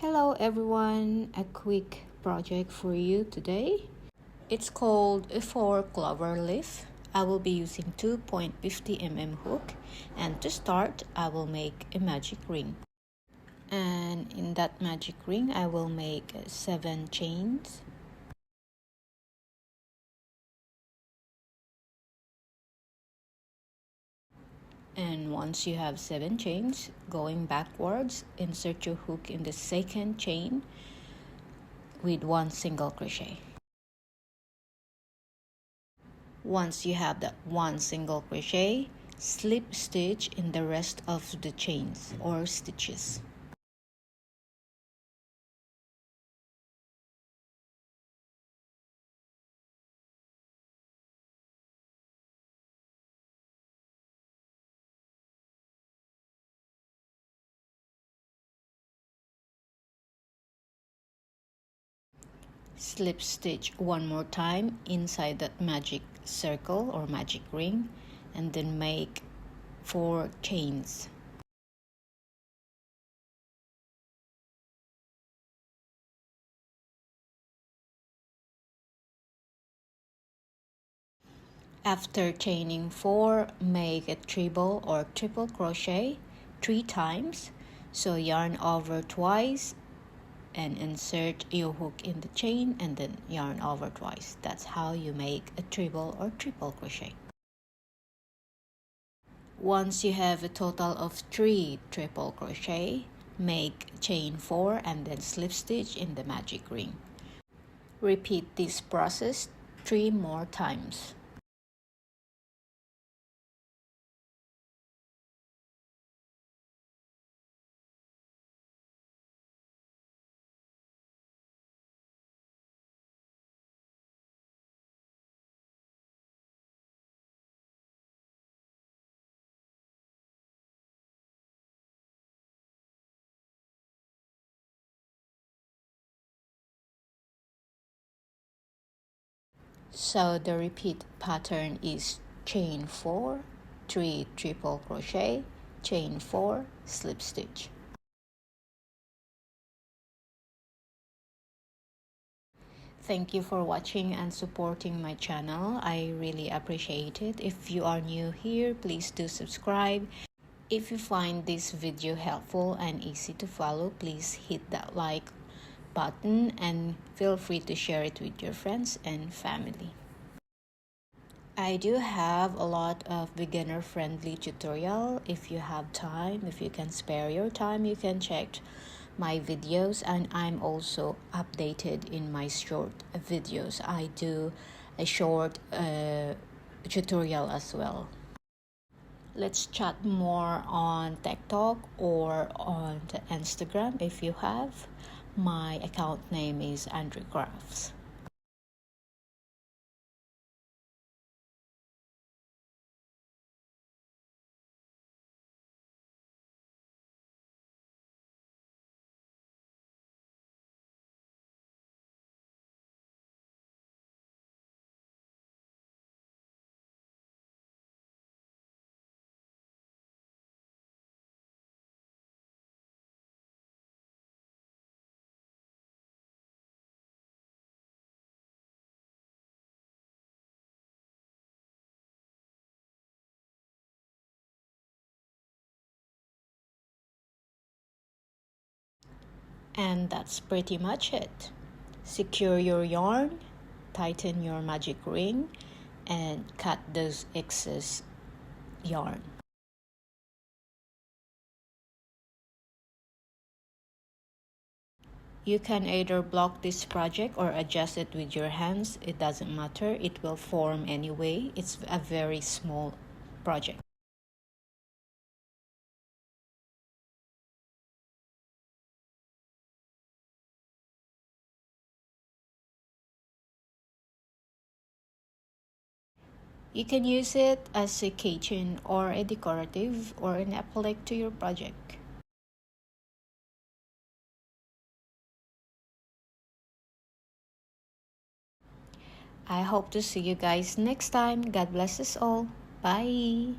Hello everyone, a quick project for you today. It's called a 4 clover leaf. I will be using 2.50 mm hook, and to start I will make a magic ring. And in that magic ring I will make 7 chains. And once you have 7 chains, going backwards, insert your hook in the second chain with 1 single crochet. Once you have that 1 single crochet, slip stitch in the rest of the chains or stitches. Slip stitch one more time inside that magic circle or magic ring, and then make 4 chains. After chaining 4, make a treble or triple crochet 3 times. So yarn over twice and insert your hook in the chain, and then yarn over twice. That's how you make a treble or triple crochet. Once you have a total of 3 triple crochet, make chain 4 and then slip stitch in the magic ring. Repeat this process 3 more times. So the repeat pattern is chain 4, 3 triple crochet, chain 4, slip stitch. Thank you for watching and supporting my channel. I really appreciate it. If you are new here, please do subscribe. If you find this video helpful and easy to follow, please hit that like button and feel free to share it with your friends and family. I do have a lot of beginner-friendly tutorial. If you have time, if you can spare your time, you can check my videos, and I'm also updated in my short videos. I do a short tutorial as well. Let's chat more on TikTok or on the Instagram if you have. My account name is Andrew Crafts. And that's pretty much it. Secure your yarn, tighten your magic ring, and cut those excess yarn. You can either block this project or adjust it with your hands. It doesn't matter, it will form anyway. It's a very small project. You can use it as a keychain or a decorative or an applique to your project. I hope to see you guys next time. God bless us all. Bye.